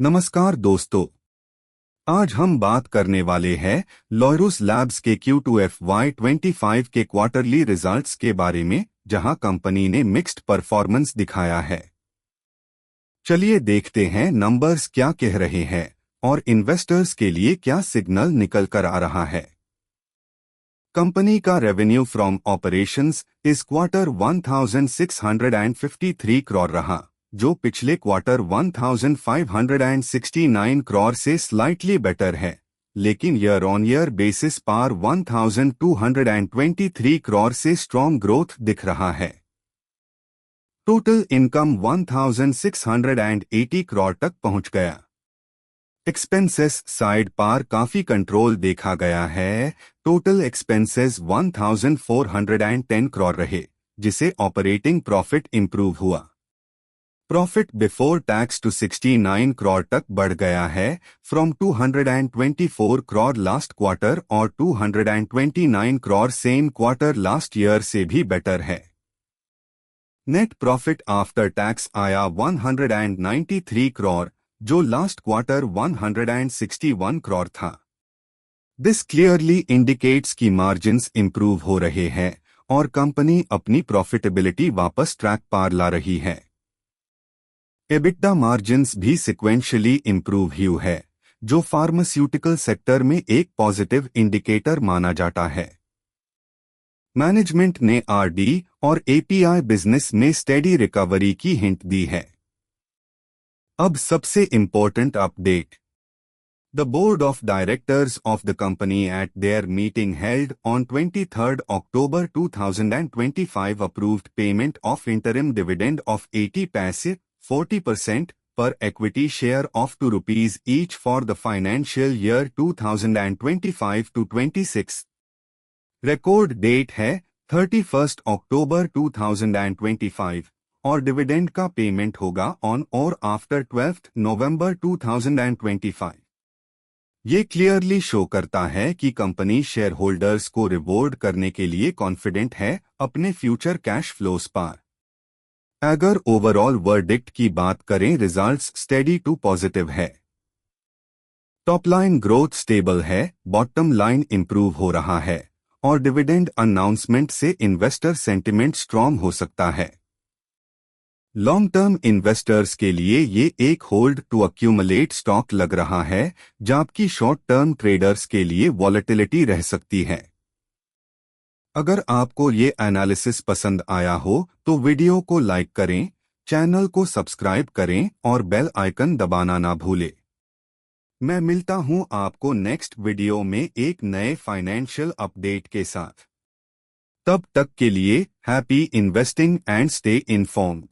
नमस्कार दोस्तों, आज हम बात करने वाले हैं लॉयरूस लैब्स के Q2 FY25 के क्वार्टरली रिजल्ट्स के बारे में, जहां कंपनी ने मिक्स्ड परफॉर्मेंस दिखाया है। चलिए देखते हैं नंबर्स क्या कह रहे हैं और इन्वेस्टर्स के लिए क्या सिग्नल निकल कर आ रहा है। कंपनी का रेवेन्यू फ्रॉम ऑपरेशंस इस क्वार्टर 1653 करोड़ रहा, जो पिछले क्वार्टर 1569 करोड़ से स्लाइटली बेटर है, लेकिन ईयर ऑन ईयर बेसिस पर 1223 करोड़ से स्ट्रॉन्ग ग्रोथ दिख रहा है। टोटल इनकम 1680 करोड़ तक पहुंच गया। एक्सपेंसेस साइड पर काफी कंट्रोल देखा गया है। टोटल एक्सपेंसेस 1410 करोड़ रहे, जिसे ऑपरेटिंग प्रॉफिट इंप्रूव हुआ। Profit before tax to 69 crore तक बढ़ गया है, फ्रॉम 224 करोड़ लास्ट क्वार्टर और 229 crore same quarter last year से भी बेटर है। नेट प्रॉफिट आफ्टर टैक्स आया 193 करोड़, जो लास्ट क्वार्टर 161 करोड़ था। दिस क्लियरली इंडिकेट्स कि मार्जिन्स इंप्रूव हो रहे हैं और कंपनी अपनी प्रॉफिटेबिलिटी वापस ट्रैक पर ला रही है। एबिटा मार्जिन्स भी सिक्वेंशियली इंप्रूव हुई है, जो फार्मास्यूटिकल सेक्टर में एक पॉजिटिव इंडिकेटर माना जाता है। मैनेजमेंट ने आरडी और एपीआई बिजनेस में स्टेडी रिकवरी की हिंट दी है। अब सबसे important update. The board of directors of the company at their meeting held on 23 October 2025 approved payment of interim dividend of 80 पैसे 40% per equity share of ₹2 each for the financial year 2025 to 26। Record date है 31 October 2025 और dividend का payment होगा on और after 12 November 2025। ये clearly show करता है कि कंपनी शेयर होल्डर्स को रिवॉर्ड करने के लिए कॉन्फिडेंट है अपने फ्यूचर कैश फ्लोस पर। अगर ओवरऑल वर्डिक्ट की बात करें, रिजल्ट्स स्टेडी टू पॉजिटिव है। टॉप लाइन ग्रोथ स्टेबल है, बॉटम लाइन इंप्रूव हो रहा है और डिविडेंड अनाउंसमेंट से इन्वेस्टर सेंटिमेंट स्ट्रॉन्ग हो सकता है। लॉन्ग टर्म इन्वेस्टर्स के लिए ये एक होल्ड टू अक्यूमुलेट स्टॉक लग रहा है, जबकि शॉर्ट टर्म ट्रेडर्स के लिए वॉलेटिलिटी रह सकती है। अगर आपको ये एनालिसिस पसंद आया हो तो वीडियो को लाइक करें, चैनल को सब्सक्राइब करें और बेल आइकन दबाना ना भूलें। मैं मिलता हूं आपको नेक्स्ट वीडियो में एक नए फाइनेंशियल अपडेट के साथ। तब तक के लिए happy investing and stay informed.